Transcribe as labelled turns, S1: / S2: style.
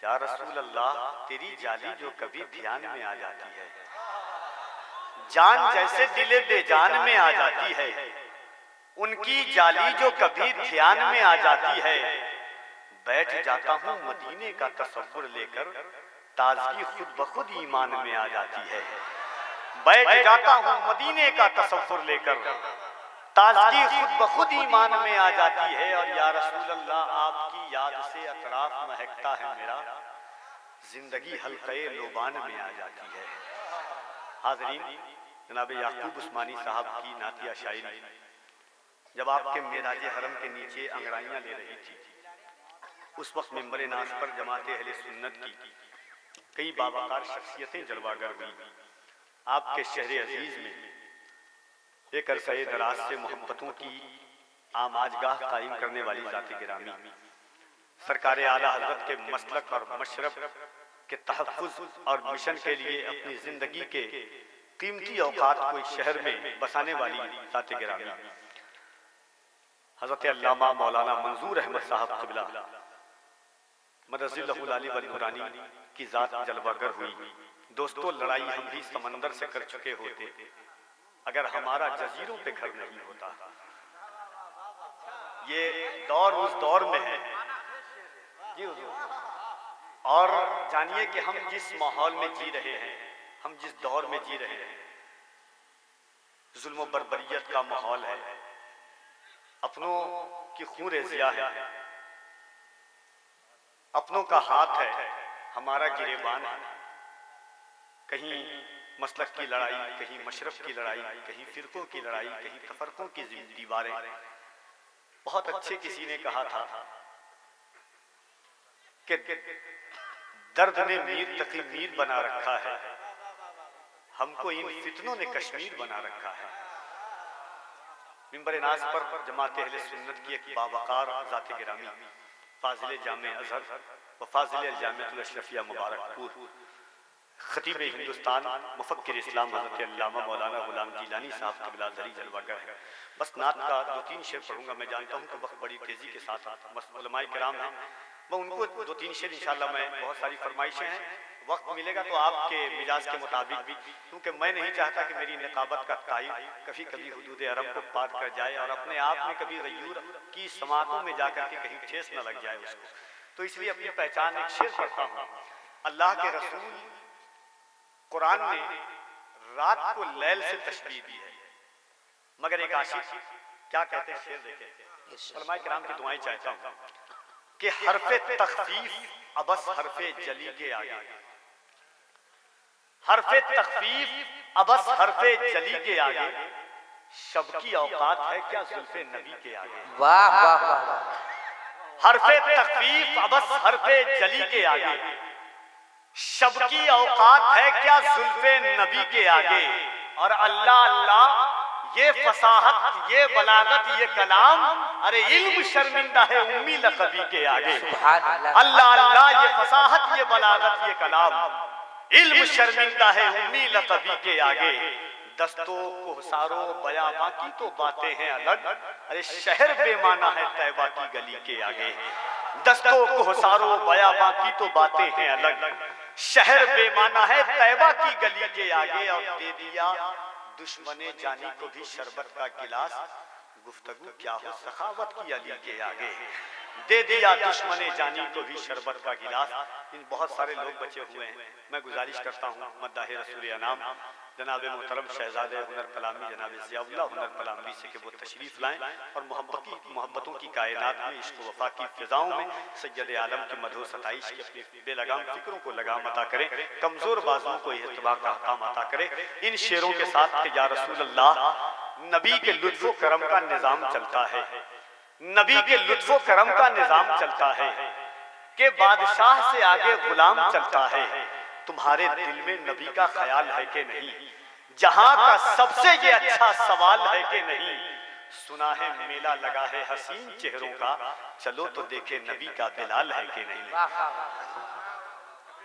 S1: या रसूल अल्लाह, तेरी जाली जो कभी ध्यान में आ जाती है, जान जैसे दिले बेजान में आ जाती है, उनकी जाली जो कभी ध्यान में आ जाती है, बैठ जाता हूँ मदीने का तसव्वुर लेकर, ताजगी खुद ब खुद ईमान में आ जाती है। बैठ जाता हूँ मदीने का तसव्वुर लेकर, ताजगी खुद ब खुद ईमान में आ जाती है। और या रसूल अल्लाह, आपकी याद से अतराफ महकता है मेरा, जिंदगी हल्के लोबान में आ जाती है। हाज़रीन, जनाब याकूब उस्मानी साहब की नातिया शायरी जब आपके मेराज हरम के नीचे अंगड़ाइयाँ ले रही थी, उस वक्त मिंबर नास पर जमाते अहले सुन्नत की कई बावकार शख्सियतें जलवागर हुई। आपके शहर अजीज में एक अरसे दराज से मोहब्बतों की आमाजगाह कायम करने वाली ज़ात गिरामी सरकार आला हज़रत के मसलक और मशरब के तहफ़्फ़ुज़ और मिशन के लिए अपनी ज़िंदगी के कीमती औकात को इस शहर में बसाने वाली ज़ात गिरामी हज़रत अल्लामा मौलाना मंजूर अहमद साहब क़िबला मदज़िल्लहुल आली वल नूरानी की ज़ात जलवागर हुई। दोस्तों, लड़ाई हम भी समंदर से कर चुके होते अगर हमारा जजीरों पे घर नहीं होता। ये दौर उस दौर में है जी हुजूर। और जानिए कि हम जिस माहौल में जी रहे हैं, हम जिस दौर में जी रहे हैं, जुल्म बर्बरियत का माहौल है, अपनों की खून रेज़िया है, अपनों का हाथ है, हमारा गिरेबान है। कहीं मसलक की लड़ाई, कहीं मशरफ की लड़ाई, कहीं फिरकों की लड़ाई, कहीं तफरकों की दीवारें। बहुत अच्छे किसी ने कहा था कि दर्द ने मीर तकी मीर बना रखा है, हमको इन फितनों ने कश्मीर बना रखा है। मिंबर नास पर जमाते अहले सुन्नत की एक बावकार ज़ात गिरामी फाजिल जामे अज़हर व फाजिल जामिअतुल अशरफिया मुबारकपुर खतीब हिंदुस्तान मुफक्किर इस्लाम हज़रत अल्लामा मौलाना गुलाम जीलानी साहब क़िबला ज़री जलवागर है। बस नात का 2-3 शेर पढ़ूंगा। मैं जानता हूँ कि वक्त बड़ी तेज़ी के साथ उलमाए किराम हैं, मैं उनको 2-3 शेर इंशाअल्लाह, मैं बहुत सारी फरमाइशें हैं, वक्त मिलेगा तो आपके मिजाज के मुताबिक भी, क्योंकि मैं नहीं चाहता कि मेरी निकाबत का तायब कभी कभी हुदूद अरब को पार कर जाए और अपने आप में कभी गयूर की समातों में जाकर के कहीं ठेस न लग जाए उसको। तो इसलिए अपनी पहचान एक शेर पढ़ता हूँ। अल्लाह के रसूल कुरान ने रात को लैल से तशबीह दी है, मगर एक आशिक क्या कहते हैं, शेर देखें। उलमाए किराम की दुआएं चाहता हूँ कि हरफे तखफीफ अबस हरफे जली के आगे, हरफे तखफीफ अबस हरफे जली के आगे, शब की औकात है क्या जुल्फे नबी के आगे।
S2: वाह वाह वाह।
S1: हरफे तखफीफ अबस हरफे जली के आगे, शब की औकात है क्या जुल्फे नबी के आगे। और अल्लाह अल्लाह ये फसाहत, ये बलागत, ये कलाम, अरे इल्म शर्मिंदा है उम्मी लक़बी के आगे। अल्लाह अल्लाह ये फसाहत, ये बलागत, ये कलाम, इल्म शर्मिंदा है उम्मी लक़बी के आगे। दस्तो कोहसारो बयाबां की तो बातें हैं अलग, अरे शहर बेमाना है तैबा की गली के आगे। दस्तो कोहसारो बयाबां की तो बातें हैं अलग, शहर बेमाना है तैबा की गली के आगे। और दे दिया दुश्मने जानी को भी शरबत का गिलास, गुफ्तगू क्या हो सखावत की अली के आगे। दे दिया दुश्मने जानी को भी शरबत का गिलास। इन बहुत सारे लोग बचे हुए हैं, मैं गुजारिश करता हूँ मद्दाह रसूल अनाम जनाब मोहतरम शहजादे हुनर कलामी जनाब ज़ियाउल्लाह हुनर कलामी से कि वो तशरीफ़ लाएँ और मोहब्बतों की कायनात में इश्क वफ़ा की फ़िज़ाओं में सैयद आलम की मधो सताइश की अपनी बेलगाम फ़िक्रों को लगाम अता करें, कमज़ोर बाजुओं को इत्तिबा का हक़ाम अता करें। इन शेरों के साथ कि या रसूल अल्लाह, नबी के लुत्फ़ो करम का निज़ाम चलता है, नबी के लुत्फ़ो करम का निज़ाम चलता है कि बादशाह से आगे गुलाम चलता है। तुम्हारे दिल में नबी का ख्याल है कि नहीं, जहां का सबसे ये अच्छा सवाल है कि नहीं। सुना है मेला लगा है हसीन चेहरों का, चलो तो देखे नबी का बिलाल है कि नहीं।